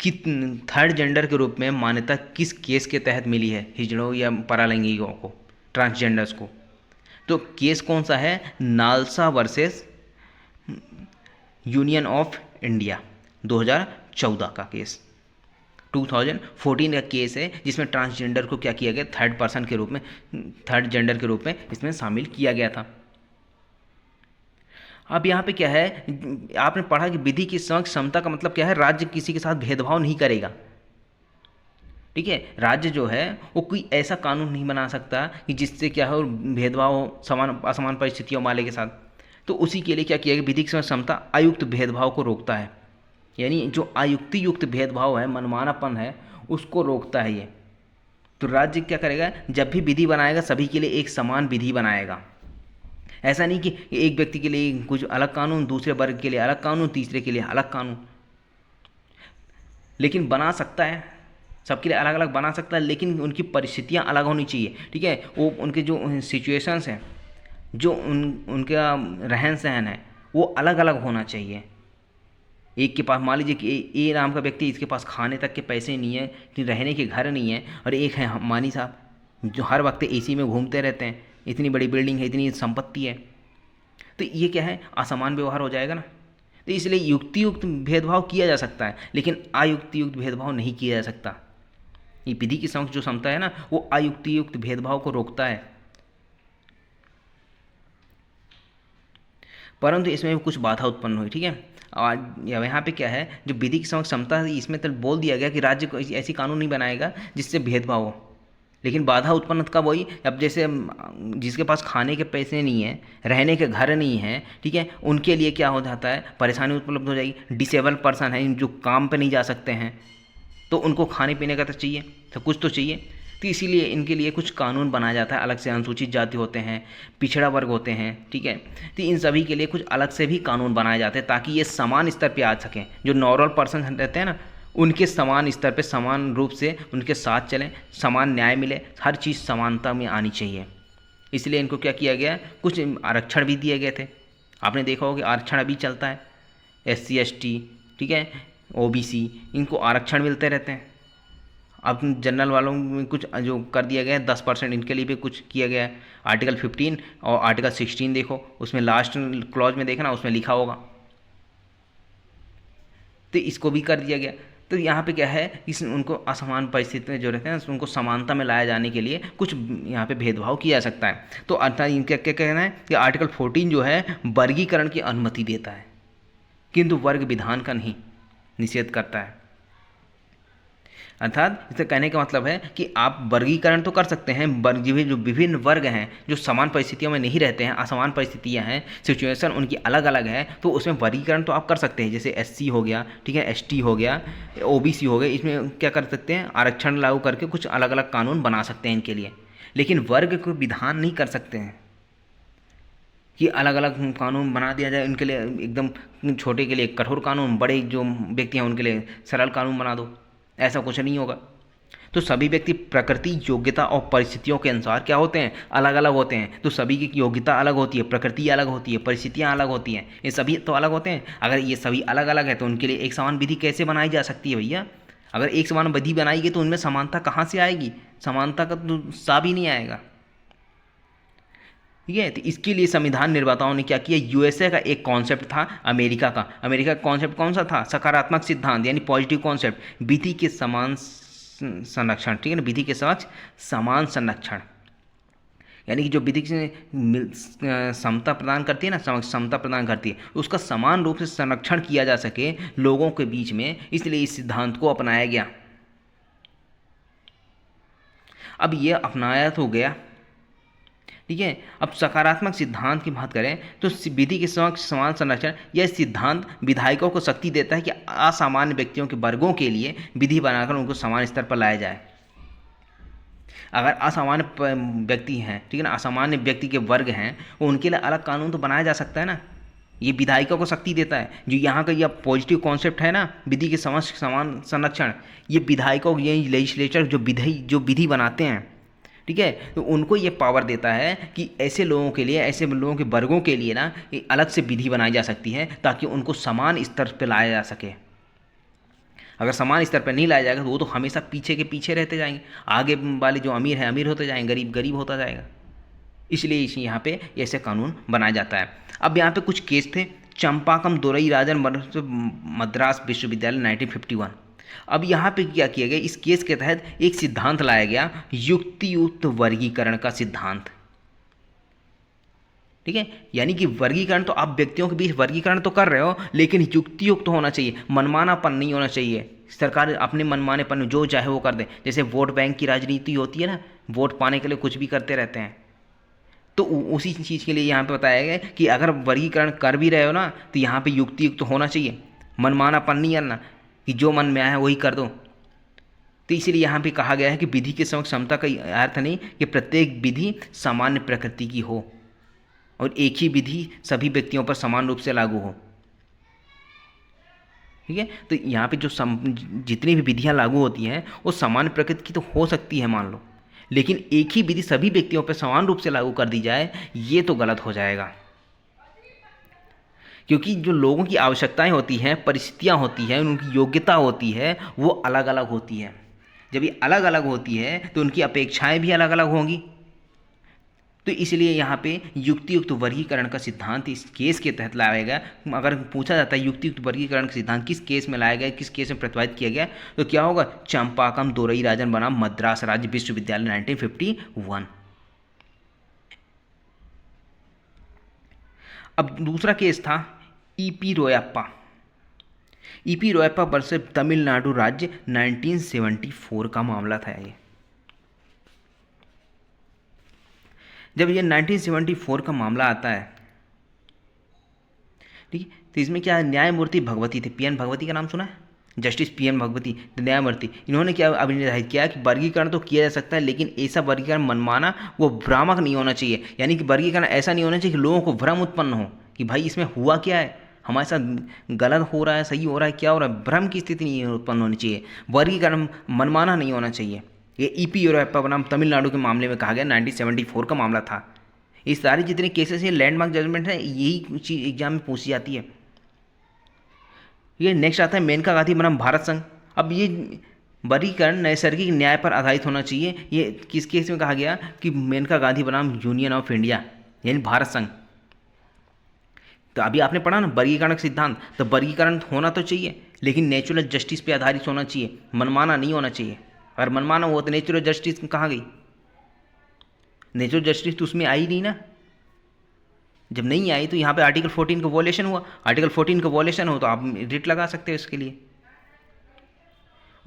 कि थर्ड जेंडर के रूप में मान्यता किस केस के तहत मिली है हिजड़ों या परालिंगियों को, ट्रांसजेंडर्स को, तो केस कौन सा है, NALSA versus union of India 2014 का केस, 2014 का केस है, जिसमें ट्रांसजेंडर को क्या किया गया, थर्ड पर्सन के रूप में, थर्ड जेंडर के रूप में इसमें शामिल किया गया था। अब यहाँ पे क्या है, आपने पढ़ा कि विधि की क्षमता का मतलब क्या है, राज्य किसी के साथ भेदभाव नहीं करेगा, ठीक है। राज्य जो है वो कोई ऐसा कानून नहीं बना सकता कि जिससे क्या हो, भेदभाव हो समान असमान परिस्थितियों वाले के साथ। तो उसी के लिए क्या किया गया, विधि की क्षमता अयुक्त भेदभाव को रोकता है, यानी जो अयुक्ति युक्त भेदभाव है, मनमानापन है, उसको रोकता है ये, तो राज्य क्या करेगा, जब भी विधि बनाएगा सभी के लिए एक समान विधि बनाएगा। ऐसा नहीं कि एक व्यक्ति के लिए कुछ अलग कानून, दूसरे वर्ग के लिए अलग कानून, तीसरे के लिए अलग कानून। लेकिन बना सकता है, सबके लिए अलग अलग बना सकता है, लेकिन उनकी परिस्थितियाँ अलग होनी चाहिए। ठीक है, वो उनके जो सिचुएशंस हैं, जो उनका रहन सहन है, वो अलग अलग होना चाहिए। एक के पास, मान लीजिए कि ए नाम का व्यक्ति, इसके पास खाने तक के पैसे नहीं है, रहने के घर नहीं है, और एक है मानी साहब जो हर वक्त एसी में घूमते रहते हैं, इतनी बड़ी बिल्डिंग है, इतनी संपत्ति है, तो ये क्या है, असमान व्यवहार हो जाएगा ना। तो इसलिए युक्तियुक्त भेदभाव किया जा सकता है, लेकिन अयुक्तियुक्त भेदभाव नहीं किया जा सकता। ये विधि की समक्ष जो समता है ना, वो अयुक्तियुक्त भेदभाव को रोकता है। परंतु इसमें भी कुछ बाधा उत्पन्न हुई। ठीक है, और यहाँ पे क्या है, जो विधि की समक्ष समता है, इसमें तो बोल दिया गया कि राज्य को ऐसी कानून नहीं बनाएगा जिससे भेदभाव हो। लेकिन बाधा उत्पन्न कब हुई, अब जैसे जिसके पास खाने के पैसे नहीं है, रहने के घर नहीं है, ठीक है, उनके लिए क्या हो जाता है, परेशानी उपलब्ध हो जाएगी। डिसेबल पर्सन है, जो काम पे नहीं जा सकते हैं, तो उनको खाने पीने का तो चाहिए, तो कुछ तो चाहिए। तो इसीलिए इनके लिए कुछ कानून बनाया जाता है। अलग से अनुसूचित जाति होते हैं, पिछड़ा वर्ग होते हैं, ठीक है, तो इन सभी के लिए कुछ अलग से भी कानून बनाए जाते हैं, ताकि ये समान स्तर पे आ सकें। जो नॉर्मल पर्सन रहते हैं ना, उनके समान स्तर पे, समान रूप से उनके साथ चलें, समान न्याय मिले, हर चीज़ समानता में आनी चाहिए। इसलिए इनको क्या किया गया, कुछ आरक्षण भी दिए गए थे। आपने देखा होगा कि आरक्षण अभी चलता है, SC ST, ठीक है, OBC, इनको आरक्षण मिलते रहते हैं। अब जनरल वालों में कुछ जो कर दिया गया है 10%, इनके लिए भी कुछ किया गया है। आर्टिकल 15 और आर्टिकल 16 देखो, उसमें लास्ट क्लॉज में देखना, उसमें लिखा होगा, तो इसको भी कर दिया गया। तो यहाँ पे क्या है, इस उनको असमान परिस्थिति में जो रहते हैं, उनको समानता में लाया जाने के लिए कुछ यहाँ पे भेदभाव किया जा सकता है। तो अर्थात इनका क्या कहना है कि आर्टिकल 14 जो है वर्गीकरण की अनुमति देता है, किंतु वर्ग विधान का नहीं, निषेध करता है। अर्थात इससे कहने का मतलब है कि आप वर्गीकरण तो कर सकते हैं, वर्ग जो विभिन्न वर्ग हैं, जो समान परिस्थितियों में नहीं रहते हैं, असमान परिस्थितियां हैं, सिचुएशन उनकी अलग अलग है, तो उसमें वर्गीकरण तो आप कर सकते हैं। जैसे SC हो गया, ठीक है, ST हो गया, OBC हो गया, इसमें क्या कर सकते हैं, आरक्षण लागू करके कुछ अलग अलग कानून बना सकते हैं इनके लिए। लेकिन वर्ग को विधान नहीं कर सकते हैं कि अलग अलग कानून बना दिया जाए इनके लिए, एकदम छोटे के लिए कठोर कानून, बड़े जो व्यक्ति हैं उनके लिए सरल कानून बना दो, ऐसा कुछ नहीं होगा। तो सभी व्यक्ति प्रकृति, योग्यता और परिस्थितियों के अनुसार क्या होते हैं, अलग अलग होते हैं। तो सभी की योग्यता अलग होती है, प्रकृति अलग होती है, परिस्थितियाँ अलग होती हैं, ये सभी तो अलग होते हैं। अगर ये सभी अलग अलग है तो उनके लिए एक समान विधि कैसे बनाई जा सकती है भैया? अगर एक समान विधि बनाएगी तो उनमें समानता कहाँ से आएगी? समानता का तो सा भी नहीं आएगा। ठीक है, तो इसके लिए संविधान निर्माताओं ने क्या किया, USA का एक कॉन्सेप्ट था, अमेरिका का कॉन्सेप्ट कौन सा था, सकारात्मक सिद्धांत, यानी पॉजिटिव कॉन्सेप्ट, विधि के समान संरक्षण। ठीक है ना, विधि के साथ समान संरक्षण, यानी कि जो विधि समता प्रदान करती है ना, समता प्रदान करती है, उसका समान रूप से संरक्षण किया जा सके लोगों के बीच में, इसलिए इस सिद्धांत को अपनाया गया। अब ये अपनाया तो गया, ठीक है। अब सकारात्मक सिद्धांत की बात करें तो विधि के समक्ष समान संरक्षण, यह सिद्धांत विधायकों को शक्ति देता है कि असामान्य व्यक्तियों के वर्गों के लिए विधि बनाकर उनको समान स्तर पर लाया जाए। अगर असामान्य व्यक्ति हैं, ठीक है ना, असामान्य व्यक्ति के वर्ग हैं, वो उनके लिए अलग कानून तो बनाया जा सकता है ना। ये विधायकों को शक्ति देता है। जो यहाँ का यह पॉजिटिव कॉन्सेप्ट है ना, विधि के समक्ष समान संरक्षण, ये विधायकों, ये लेजिस्लेचर जो विधि बनाते हैं, ठीक है, तो उनको ये पावर देता है कि ऐसे लोगों के लिए, ऐसे लोगों के वर्गों के लिए ना अलग से विधि बनाई जा सकती है, ताकि उनको समान स्तर पर लाया जा सके। अगर समान स्तर पर नहीं लाया जाएगा तो वो तो हमेशा पीछे के पीछे रहते जाएंगे, आगे वाले जो अमीर हैं अमीर होते जाएंगे, गरीब गरीब होता जाएगा। इसलिए यहाँ पे ऐसे कानून बनाया जाता है। अब यहाँ पे कुछ केस थे, चंपाकम दोरई राजन मद्रास विश्वविद्यालय 1951। अब यहाँ पे क्या किया गया, इस केस के तहत एक सिद्धांत लाया गया, युक्तियुक्त वर्गीकरण का सिद्धांत। ठीक है, यानी कि वर्गीकरण तो आप व्यक्तियों के बीच वर्गीकरण तो कर रहे हो, लेकिन युक्तियुक्त तो होना चाहिए, मनमानापन नहीं होना चाहिए। सरकार अपने मनमानेपन जो चाहे वो कर दे, जैसे वोट बैंक की राजनीति होती है ना, वोट पाने के लिए कुछ भी करते रहते हैं। तो उसी चीज़ के लिए यहाँ पे बताया गया कि अगर वर्गीकरण कर भी रहे हो ना, तो यहाँ पे युक्तियुक्त होना चाहिए, मनमानापन नहीं करना कि जो मन में आया है वही कर दो। तो इसीलिए यहाँ पे कहा गया है कि विधि के समक्ष समता का अर्थ नहीं कि प्रत्येक विधि सामान्य प्रकृति की हो और एक ही विधि सभी व्यक्तियों पर समान रूप से लागू हो। ठीक है, तो यहाँ पे जो जितनी भी विधियाँ लागू होती हैं वो सामान्य प्रकृति की तो हो सकती है मान लो, लेकिन एक ही विधि सभी व्यक्तियों पर समान रूप से लागू कर दी जाए ये तो गलत हो जाएगा। क्योंकि जो लोगों की आवश्यकताएं होती हैं, परिस्थितियां होती हैं, उनकी योग्यता होती है, वो अलग अलग होती है। जब ये अलग अलग होती है तो उनकी अपेक्षाएं भी अलग अलग होंगी। तो इसलिए यहाँ पे युक्तियुक्त वर्गीकरण का सिद्धांत इस केस के तहत लाया गया। अगर पूछा जाता है युक्तियुक्त वर्गीकरण का सिद्धांत किस केस में लाया गया, किस केस में प्रतिपादित किया गया, तो क्या होगा, चंपाकम दोरईराजन बनाम मद्रास राज्य विश्वविद्यालय 1951। अब दूसरा केस था ईपी रोयप्पा। ईपी रोयप्पा वर्सेस तमिलनाडु राज्य 1974 का मामला था ये। जब ये 1974 का मामला आता है, ठीक है, तो इसमें क्या न्यायमूर्ति भगवती थे, पीएन भगवती का नाम सुना है, जस्टिस पीएन भगवती न्यायमूर्ति। इन्होंने क्या अभिनिर्धारित किया कि वर्गीकरण तो किया जा सकता है, लेकिन ऐसा वर्गीकरण मनमाना वो भ्रामक नहीं होना चाहिए। यानी कि वर्गीकरण ऐसा नहीं होना चाहिए कि लोगों को भ्रम उत्पन्न हो कि भाई इसमें हुआ क्या है, हमारे साथ गलत हो रहा है, सही हो रहा है, क्या हो रहा है, भ्रम की स्थिति नहीं उत्पन्न होनी चाहिए। वर्गीकरण मनमाना नहीं होना चाहिए। ये ईपी रोयप्पा बनाम तमिलनाडु के मामले में कहा गया, 1974 का मामला था। ये सारी जितने केसेस हैं लैंडमार्क जजमेंट है, यही चीज़ एग्जाम में पूछी जाती है। ये नेक्स्ट आता है मेनका गांधी बनाम भारत संघ। अब ये वर्गीकरण नैसर्गिक न्याय पर आधारित होना चाहिए। ये किस केस में कहा गया कि मेनका गांधी बनाम यूनियन ऑफ इंडिया यानी भारत संघ। तो अभी आपने पढ़ा ना वर्गीकरण का सिद्धांत, तो वर्गीकरण होना तो चाहिए लेकिन नेचुरल जस्टिस पे आधारित होना चाहिए, मनमाना नहीं होना चाहिए। अगर मनमाना हुआ तो नेचुरल जस्टिस कहाँ गई? नेचुरल जस्टिस तो उसमें आई नहीं ना। जब नहीं आई तो यहाँ पे आर्टिकल 14 का वॉयलेशन हुआ। आर्टिकल 14 का वॉयलेशन हो तो आप रिट लगा सकते हो इसके लिए।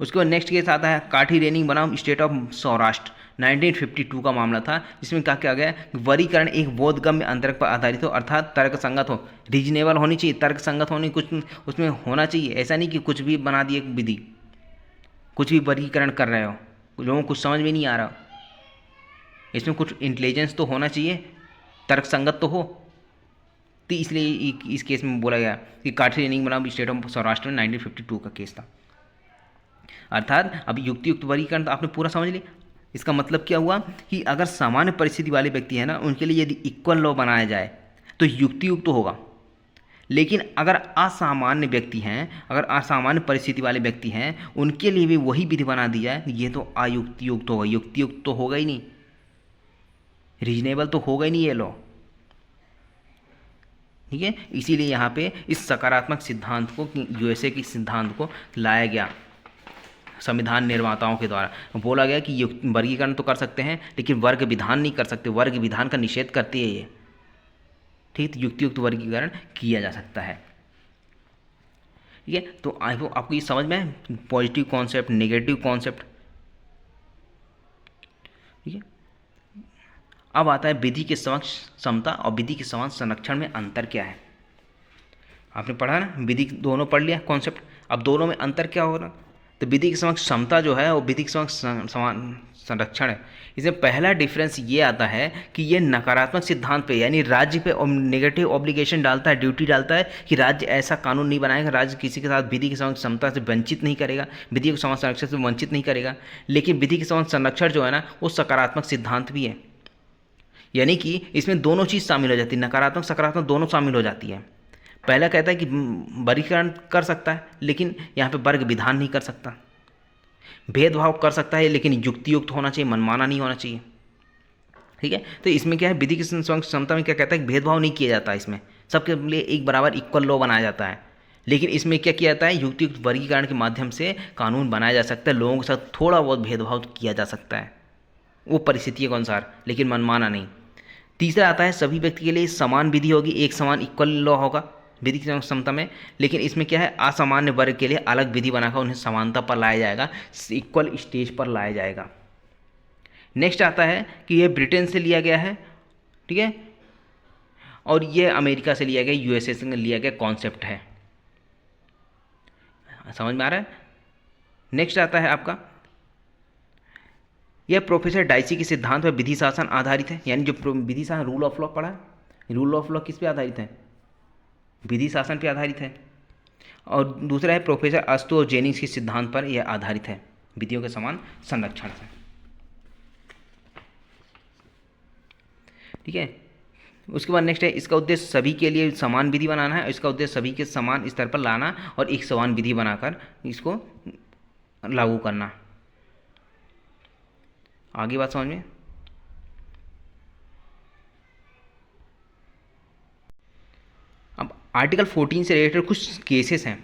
उसके बाद नेक्स्ट केस आता है काठी रेनिंग बनाम स्टेट ऑफ सौराष्ट्र, 1952 का मामला था, जिसमें क्या किया गया, वर्गीकरण एक बोधगम्य अंतरक पर आधारित हो, अर्थात तर्क संगत हो, रीजनेबल होनी चाहिए, तर्क संगत होनी कुछ उसमें होना चाहिए। ऐसा नहीं कि कुछ भी बना दिए विधि, कुछ भी वर्गीकरण कर रहे हो, लोगों को कुछ समझ में नहीं आ रहा। इसमें कुछ इंटेलिजेंस तो होना चाहिए, तर्क संगत तो हो। तो इसलिए इस केस में बोला गया कि काठी रेनिंग बनाम स्टेट ऑफ सौराष्ट्र में 1952 का केस था। अर्थात अब युक्तियुक्त वर्गीकरण तो आपने पूरा समझ लिया। इसका मतलब क्या हुआ कि अगर सामान्य परिस्थिति वाले व्यक्ति हैं ना, उनके लिए यदि इक्वल लॉ बनाया जाए तो युक्तियुक्त तो होगा, लेकिन अगर असामान्य व्यक्ति हैं, अगर असामान्य परिस्थिति वाले व्यक्ति हैं, उनके लिए भी वही विधि बना दी जाए, ये तो अयुक्तियुक्त होगा, युक्तियुक्त तो होगा ही नहीं, रीजनेबल तो होगा ही नहीं ये लॉ। ठीक है, इसीलिए यहाँ पे इस सकारात्मक सिद्धांत को, यूएसए के सिद्धांत को लाया गया संविधान निर्माताओं के द्वारा। बोला गया कि वर्गीकरण तो कर सकते हैं लेकिन वर्ग विधान नहीं कर सकते, वर्ग विधान का निषेध करती है ये। ठीक, युक्तियुक्त वर्गीकरण किया जा सकता है। ठीक है, तो आई होप आपको ये समझ में पॉजिटिव कॉन्सेप्ट, नेगेटिव कॉन्सेप्ट। ठीक है, अब आता है विधि के समक्ष समता और विधि के समान संरक्षण में अंतर क्या है। आपने पढ़ा ना, विधि दोनों पढ़ लिया कॉन्सेप्ट, अब दोनों में अंतर क्या हो रहा। तो विधि के समक्ष समता जो है वो विधि के समक्ष समान संरक्षण है। इसमें पहला डिफरेंस ये आता है कि ये नकारात्मक सिद्धांत पे यानी राज्य पे नेगेटिव ऑब्लिगेशन डालता है, ड्यूटी डालता है कि राज्य ऐसा कानून नहीं बनाएगा, राज्य किसी के साथ विधि के समक्ष समता से वंचित नहीं करेगा, विधि के समान संरक्षण से वंचित नहीं करेगा। लेकिन विधि के समान संरक्षण जो है ना वो सकारात्मक सिद्धांत भी है, यानी कि इसमें दोनों चीज़ शामिल हो जाती है, नकारात्मक सकारात्मक दोनों शामिल हो जाती है। पहला कहता है कि वर्गीकरण कर सकता है लेकिन यहाँ पे वर्ग विधान नहीं कर सकता, भेदभाव कर सकता है लेकिन युक्तियुक्त होना चाहिए, मनमाना नहीं होना चाहिए। ठीक है, तो इसमें क्या है, विधि की क्षमता में क्या कहता है कि भेदभाव नहीं किया जाता, इसमें सबके लिए एक बराबर इक्वल लॉ बनाया जाता है। लेकिन इसमें क्या किया जाता है, युक्तियुक्त वर्गीकरण के माध्यम से कानून बनाया जा सकता है, लोगों के साथ थोड़ा बहुत भेदभाव किया जा सकता है वो परिस्थितियों के अनुसार, लेकिन मनमाना नहीं। तीसरा आता है सभी व्यक्ति के लिए समान विधि होगी, एक समान इक्वल लॉ होगा विधि की क्षमता में। लेकिन इसमें क्या है, असामान्य वर्ग के लिए अलग विधि बनाकर उन्हें समानता पर लाया जाएगा, इक्वल स्टेज पर लाया जाएगा। नेक्स्ट आता है कि यह ब्रिटेन से लिया गया है, ठीक है, और यह अमेरिका से लिया गया, यूएसए से लिया गया कॉन्सेप्ट है। समझ में आ रहा है। नेक्स्ट आता है आपका यह प्रोफेसर डाइसी के सिद्धांत पर विधि शासन आधारित है, यानी जो विधि शासन रूल ऑफ लॉ पढ़ा है, रूल ऑफ लॉ किस पे आधारित है? विधि शासन पे आधारित है। और दूसरा है प्रोफेसर अस्तु और जेनिंग्स के सिद्धांत पर यह आधारित है, विधियों के समान संरक्षण से। ठीक है, उसके बाद नेक्स्ट है, इसका उद्देश्य सभी के लिए समान विधि बनाना है, इसका उद्देश्य सभी के समान स्तर पर लाना और एक समान विधि बनाकर इसको लागू करना। आगे बात समझ में? अब आर्टिकल 14 से रिलेटेड कुछ केसेस हैं,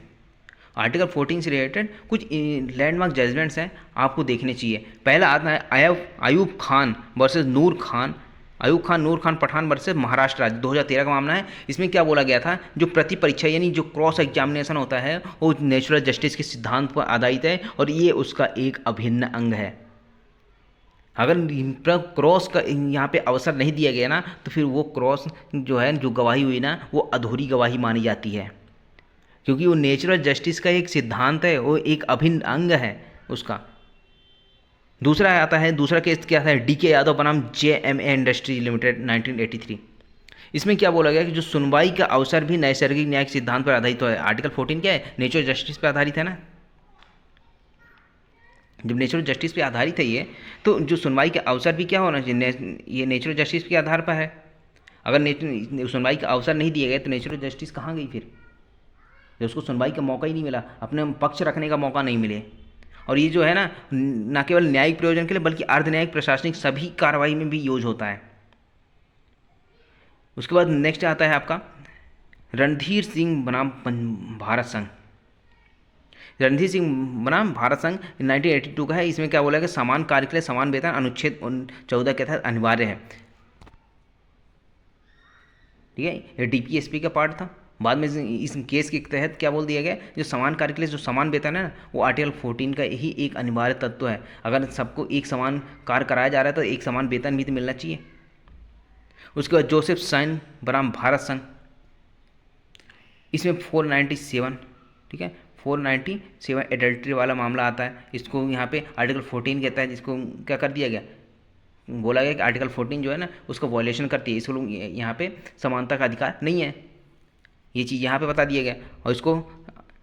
आर्टिकल 14 से रिलेटेड कुछ लैंडमार्क जजमेंट्स हैं, आपको देखने चाहिए। पहला आता है अयूब खान वर्सेस नूर खान, अयूब खान नूर खान पठान वर्सेस महाराष्ट्र राज्य, 2013 का मामला है। इसमें क्या बोला गया था, जो प्रति परीक्षा यानी जो क्रॉस एग्जामिनेशन होता है वो नेचुरल जस्टिस के सिद्धांत पर आधारित है और ये उसका एक अभिन्न अंग है। अगर क्रॉस का यहाँ पे अवसर नहीं दिया गया ना, तो फिर वो क्रॉस जो है, जो गवाही हुई ना, वो अधूरी गवाही मानी जाती है, क्योंकि वो नेचुरल जस्टिस का एक सिद्धांत है, वो एक अभिन्न अंग है उसका। दूसरा आता है, दूसरा केस क्या था, DK यादव बनाम JMA इंडस्ट्रीज लिमिटेड 1983। इसमें क्या बोला गया कि जो सुनवाई का अवसर भी नैसर्गिक न्याय के सिद्धांत पर आधारित है। आर्टिकल 14 क्या है, नेचुरल जस्टिस पर आधारित है ना। जब नेचुरल जस्टिस पे आधारित है ये, तो जो सुनवाई का अवसर भी क्या होना चाहिए, ये नेचुरल जस्टिस के आधार पर है। अगर सुनवाई का अवसर नहीं दिया गया तो नेचुरल जस्टिस कहाँ गई फिर, जब उसको सुनवाई का मौका ही नहीं मिला, अपने पक्ष रखने का मौका नहीं मिले। और ये जो है ना, न केवल न्यायिक प्रयोजन के लिए बल्कि अर्ध न्यायिक प्रशासनिक सभी कार्रवाई में भी यूज होता है। उसके बाद नेक्स्ट आता है आपका रणधीर सिंह बनाम भारत संघ, रणधीर सिंह बनाम भारत संघ 1982 का है। इसमें क्या बोला कि समान कार्य के लिए समान वेतन अनुच्छेद 14 के तहत अनिवार्य है। ठीक है, ये DPSP का पार्ट था। बाद में इस केस के तहत क्या बोल दिया गया, जो समान कार्य के लिए जो समान वेतन है ना, वो आर्टिकल 14 का ही एक अनिवार्य तत्व है। अगर सबको एक समान कार्य कराया जा रहा है तो एक समान वेतन भी तो मिलना चाहिए। उसके बाद जोसेफ साइन बनाम भारत संघ, इसमें 497, ठीक है, 497 एडल्ट्री वाला मामला आता है। इसको यहाँ पे आर्टिकल 14 कहता है, जिसको क्या कर दिया गया, बोला गया कि आर्टिकल 14 जो है ना उसका वॉयलेशन करती है, इसको यहाँ पे समानता का अधिकार नहीं है, ये चीज़ यहाँ पे बता दिया गया और इसको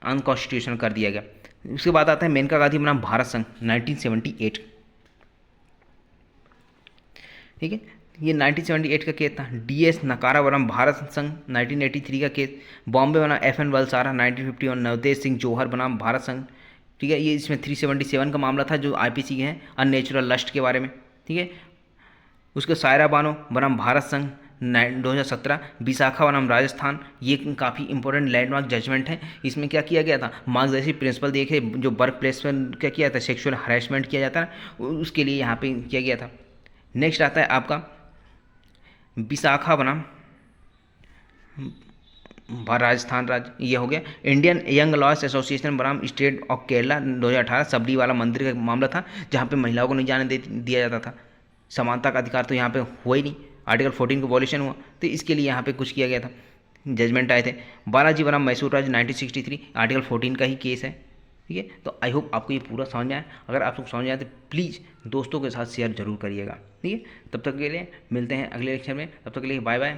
अनकॉन्स्टिट्यूशनल कर दिया गया। उसके बाद आता है मेनका गांधी बनाम भारत संघ 1978। ठीक है, ये 1978 का केस था। DS नकारा बनाम भारत संघ 1983 का केस। बॉम्बे बनाम FN वलसारा 1950 और नवतेज सिंह जौहर बनाम भारत संघ। ठीक है, ये इसमें 377 का मामला था जो IPC के हैं, अननेचुरल लस्ट के बारे में। ठीक है, उसके सायरा बानो बनाम भारत संघ 2017। विशाखा बनाम राजस्थान, ये काफ़ी इंपॉर्टेंट लैंडमार्क जजमेंट है। इसमें क्या किया गया था, मार्गदर्शी प्रिंसिपल देखे, जो वर्क प्लेस पर क्या किया था, सेक्सुअल हरेसमेंट किया जाता है, उसके लिए यहाँ पे किया गया था। नेक्स्ट आता है आपका विशाखा बनाम राजस्थान राज्य, ये हो गया। इंडियन यंग लॉयर्स एसोसिएशन बनाम स्टेट ऑफ केरला 2018, सबरी वाला मंदिर का मामला था, जहाँ पे महिलाओं को नहीं जाने दिया जाता था। समानता का अधिकार तो यहाँ पे हुआ ही नहीं, आर्टिकल 14 का वॉल्यूशन हुआ, तो इसके लिए यहाँ पे कुछ किया गया था, जजमेंट आए थे। बालाजी बनाम मैसूर राज्य 1963, आर्टिकल 14 का ही केस है। ठीक है, तो आई होप आपको ये पूरा समझ में आए। अगर आप लोग समझ में आए तो प्लीज़ दोस्तों के साथ शेयर जरूर करिएगा। ठीक है, तब तक के लिए मिलते हैं अगले लेक्चर में, तब तक के लिए बाय बाय।